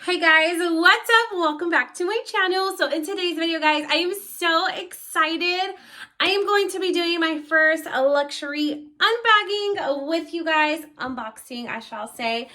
Hey guys, what's up? Welcome back to my channel. So in today's video, guys, I am so excited. I am going to be doing my first luxury unbagging with you guys. Unboxing, I shall say.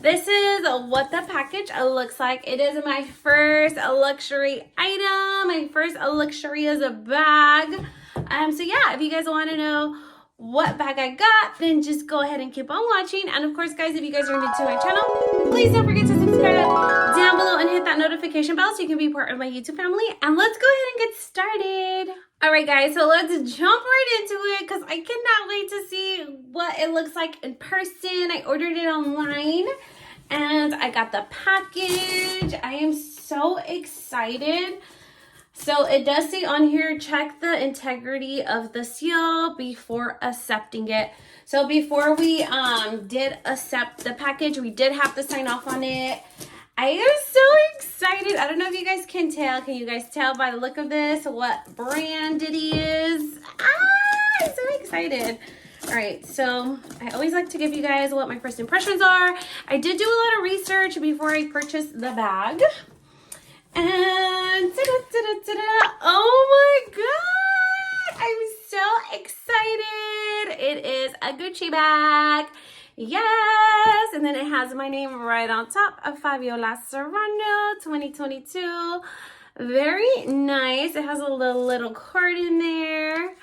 This is what the package looks like. It is my first luxury item. My first luxurious bag. So yeah, if you guys want to know what bag I got, then just go ahead and keep on watching. And of course, guys, if you guys are new to my channel, please don't forget to subscribe down below and hit that notification bell so you can be part of my YouTube family. And let's go ahead and get started. All right, guys, so let's jump right into it because I cannot wait to see what it looks like in person. I ordered it online and I got the package. I am so excited. So it does say on here, check the integrity of the seal before accepting it. So before we did accept the package, we did have to sign off on it. I am so excited. I don't know if you guys can tell. Can you guys tell by the look of this what brand it is? I'm so excited. All right, so I always like to give you guys what my first impressions are. I did do a lot of research before I purchased the bag. And oh my god, I'm so excited. It is a Gucci bag. Yes, and then it has my name right on top of Fabiola Serrano 2022. Very nice. It has a little card in there.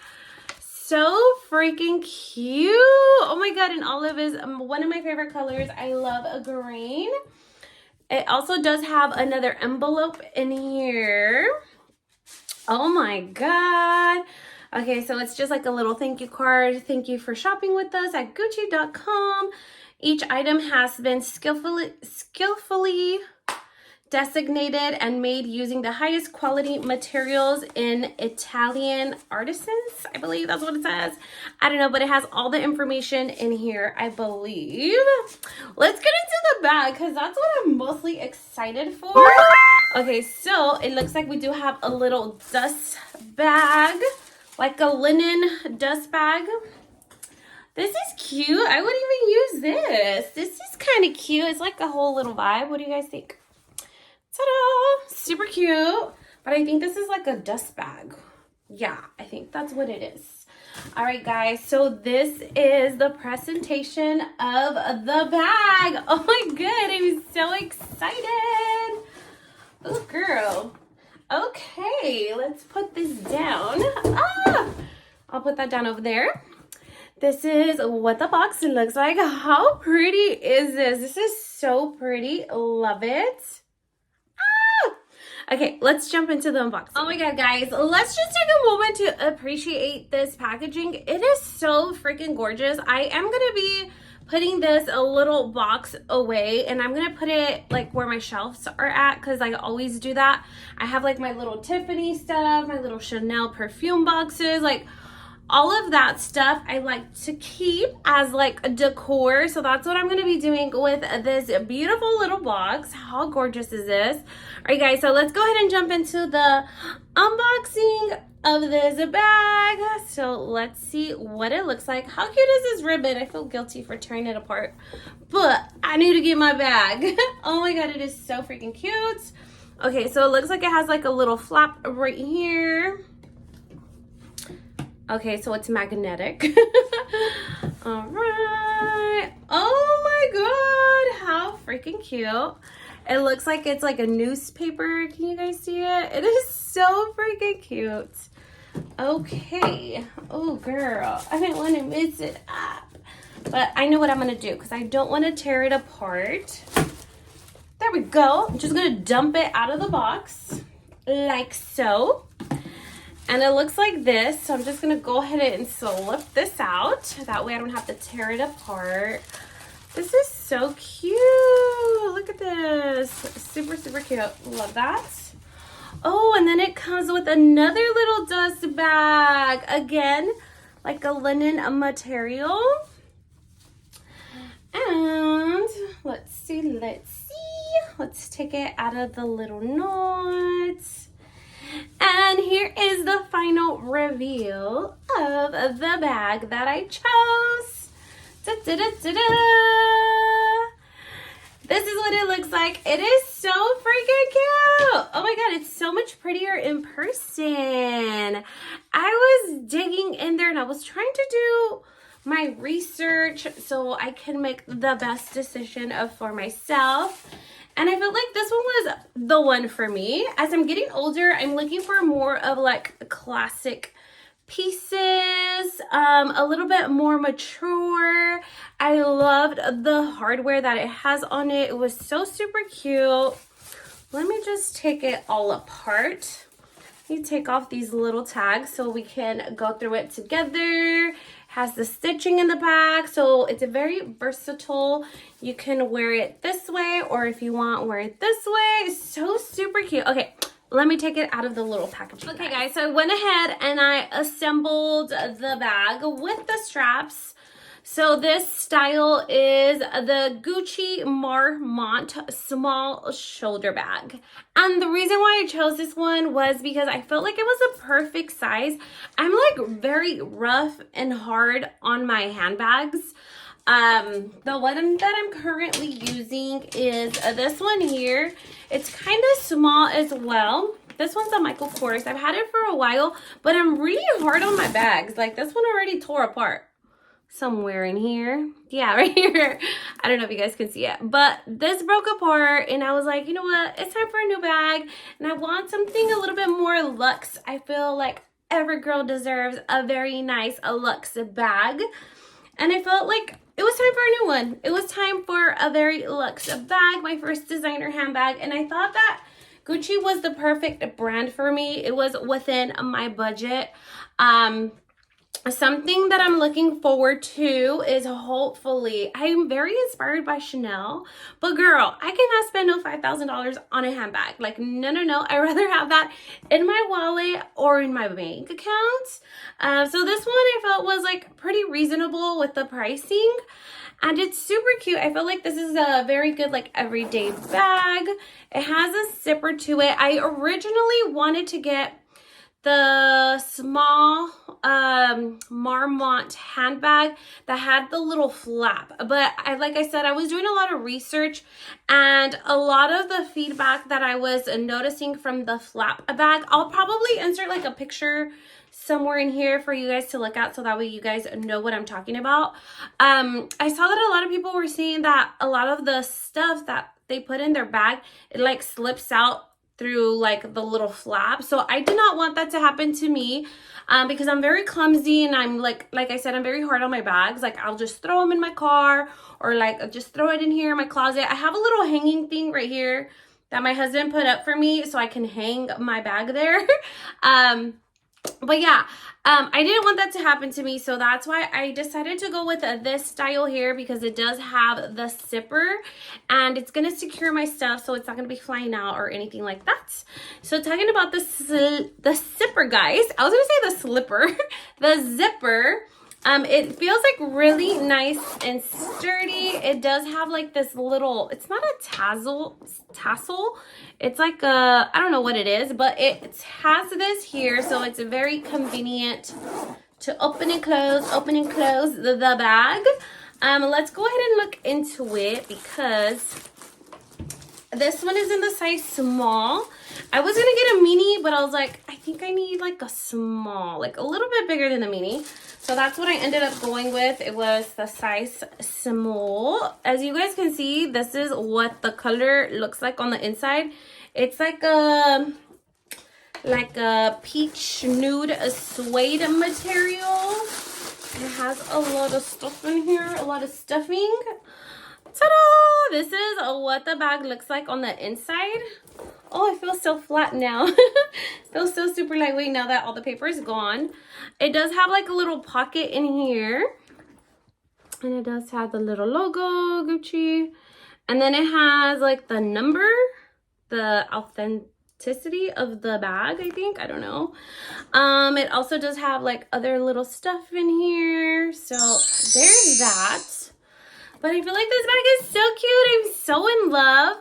So freaking cute. Oh my god, and olive is one of my favorite colors. I love a green. It also does have another envelope in here. Oh my god. Okay, so it's just like a little thank you card. Thank you for shopping with us at Gucci.com. Each item has been skillfully designated and made using the highest quality materials in Italian artisans. I believe that's what it says. I don't know, but it has all the information in here, I believe. Let's get into the bag because that's what I'm mostly excited for. Okay, so it looks like we do have a little dust bag, like a linen dust bag. This is cute. I would even use this. This is kind of cute. It's like a whole little vibe. What do you guys think? Ta-da! Super cute. But I think this is like a dust bag. Yeah, I think that's what it is. All right, guys. So this is the presentation of the bag. Oh my god, I'm so excited. Oh, girl. Okay, let's put this down. I'll put that down over there. This is what the box looks like. How pretty is this? This is so pretty. Love it. Okay, let's jump into the unboxing. Oh my god, guys, let's just take a moment to appreciate this packaging. It is so freaking gorgeous. I am gonna be putting this a little box away, and I'm gonna put it like where my shelves are at because I always do that. I have like my little Tiffany stuff, my little Chanel perfume boxes, like all of that stuff I like to keep as like a decor. So that's what I'm going to be doing with this beautiful little box. How gorgeous is this? All right, guys, so let's go ahead and jump into the unboxing of this bag. So let's see what it looks like. How cute is this ribbon? I feel guilty for tearing it apart, but I need to get my bag. Oh my god, it is so freaking cute. Okay, so it looks like it has like a little flap right here. Okay, so it's magnetic. All right. Oh my god, how freaking cute. It looks like it's like a newspaper. Can you guys see it? It is so freaking cute. Okay. Oh, girl, I didn't want to mess it up. But I know what I'm going to do because I don't want to tear it apart. There we go. I'm just going to dump it out of the box like so. And it looks like this, so I'm just gonna go ahead and slip this out. That way I don't have to tear it apart. This is so cute. Look at this. Super, super cute. Love that. Oh, and then it comes with another little dust bag. Again, like a linen material. And let's see. Let's take it out of the little knots. And here is the final reveal of the bag that I chose. Da, da, da, da, da. This is what it looks like. It is so freaking cute. Oh my God, it's so much prettier in person. I was digging in there and I was trying to do my research so I can make the best decision for myself. And I felt like this one was the one for me. As I'm getting older, I'm looking for more of like classic pieces, a little bit more mature. I loved the hardware that it has on it. It was so super cute. Let me just take it all apart. You take off these little tags so we can go through it together. Has the stitching in the back, so it's a very versatile. You can wear it this way, or if you want, wear it this way. It's so super cute. Okay, let me take it out of the little packaging. Okay guys, so I went ahead and I assembled the bag with the straps. So this style is the Gucci Marmont small shoulder bag. And the reason why I chose this one was because I felt like it was a perfect size. I'm like very rough and hard on my handbags. The one that I'm currently using is this one here. It's kind of small as well. This one's a Michael Kors. I've had it for a while, but I'm really hard on my bags. Like this one already tore apart. Somewhere in here. Yeah, right here. I don't know if you guys can see it, but this broke apart and I was like, you know what? It's time for a new bag and I want something a little bit more luxe. I feel like every girl deserves a very nice luxe bag. And I felt like it was time for a new one. It was time for a very luxe bag, my first designer handbag. And I thought that Gucci was the perfect brand for me. It was within my budget. Something that I'm looking forward to is hopefully, I'm very inspired by Chanel, but girl, I cannot spend no $5,000 on a handbag. Like, no. I'd rather have that in my wallet or in my bank account. So this one I felt was like pretty reasonable with the pricing. And it's super cute. I feel like this is a very good like everyday bag. It has a zipper to it. I originally wanted to get the small Marmont handbag that had the little flap, but like I said, I was doing a lot of research and a lot of the feedback that I was noticing from the flap bag, I'll probably insert like a picture somewhere in here for you guys to look at so that way you guys know what I'm talking about. I saw that a lot of people were saying that a lot of the stuff that they put in their bag, it like slips out through like the little flap. So I did not want that to happen to me because I'm very clumsy and I'm like I said, I'm very hard on my bags. Like I'll just throw them in my car or like I'll just throw it in here in my closet. I have a little hanging thing right here that my husband put up for me so I can hang my bag there. But yeah, I didn't want that to happen to me, so that's why I decided to go with this style here because it does have the zipper and it's going to secure my stuff so it's not going to be flying out or anything like that. So talking about the zipper, guys, I was going to say the slipper, the zipper. It feels like really nice and sturdy. It does have like this little, it's not a tassel. It's like a, I don't know what it is, but it has this here. So it's very convenient to open and close the bag. Let's go ahead and look into it because this one is in the size small. I was going to get a mini, but I was like, I think I need like a small, like a little bit bigger than the mini. So that's what I ended up going with. It was the size small. As you guys can see, this is what the color looks like on the inside. It's like a peach nude suede material. It has a lot of stuff in here, a lot of stuffing. Ta-da! This is what the bag looks like on the inside. Oh, I feel so flat now. Feels so super lightweight now that all the paper is gone. It does have like a little pocket in here. And it does have the little logo, Gucci. And then it has like the number, the authenticity of the bag, I think. I don't know. It also does have like other little stuff in here. So there's that. But I feel like this bag is so cute. I'm so in love.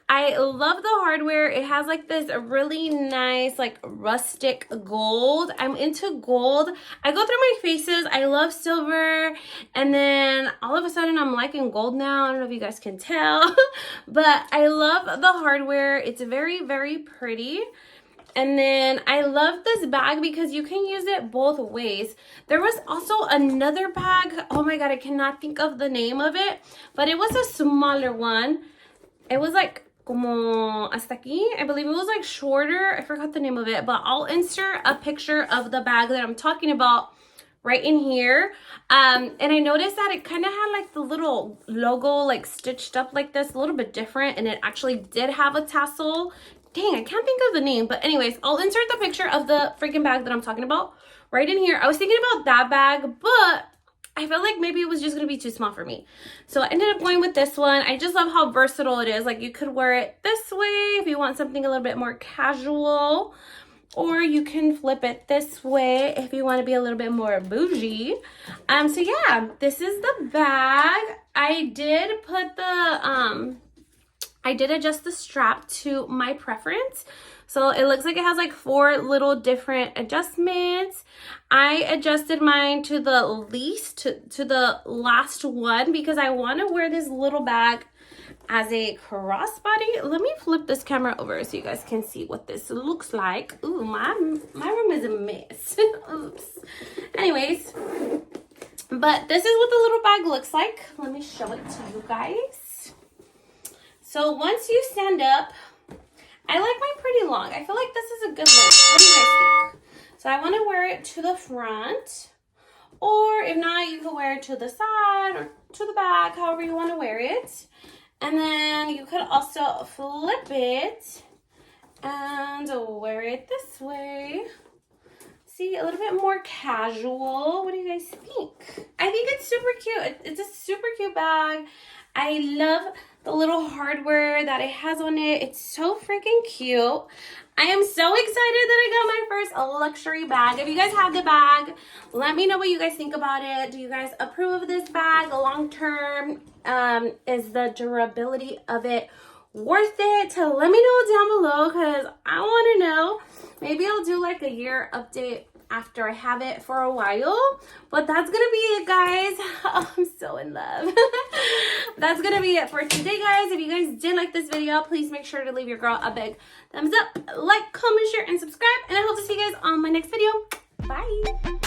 I love the hardware. It has like this really nice like rustic gold. I'm into gold. I go through my phases. I love silver, and then all of a sudden I'm liking gold now. I don't know if you guys can tell, but I love the hardware. It's very, very pretty. And then I love this bag because you can use it both ways. There was also another bag. Oh my God, I cannot think of the name of it, but it was a smaller one. It was like como hasta aquí. I believe it was like shorter. I forgot the name of it, but I'll insert a picture of the bag that I'm talking about right in here. And I noticed that it kind of had like the little logo like stitched up like this, a little bit different, and it actually did have a tassel. Dang, I can't think of the name, but anyways, I'll insert the picture of the freaking bag that I'm talking about right in here. I was thinking about that bag, but I felt like maybe it was just gonna be too small for me. So I ended up going with this one. I just love how versatile it is. Like you could wear it this way if you want something a little bit more casual, or you can flip it this way if you want to be a little bit more bougie. So yeah, this is the bag. I did put the I did adjust the strap to my preference. So it looks like it has like 4 little different adjustments. I adjusted mine to the least, to the last one, because I want to wear this little bag as a crossbody. Let me flip this camera over so you guys can see what this looks like. Ooh, my room is a mess. Oops. Anyways, but this is what the little bag looks like. Let me show it to you guys. So once you stand up, I like mine pretty long. I feel like this is a good length. What do you guys think? So I want to wear it to the front, or if not, you can wear it to the side or to the back, however you want to wear it. And then you could also flip it and wear it this way. See, a little bit more casual. What do you guys think? I think it's super cute. It's a super cute bag. I love the little hardware that it has on it. It's so freaking cute. I am so excited that I got my first luxury bag. If you guys have the bag, let me know what you guys think about it. Do you guys approve of this bag long term? Is the durability of it worth it? Let me know down below because I want to know. Maybe I'll do like a year update after I have it for a while, but that's gonna be it, guys. Oh, I'm so in love. That's gonna be it for today, guys. If you guys did like this video, please make sure to leave your girl a big thumbs up, like, comment, share, and subscribe, and I hope to see you guys on my next video. Bye.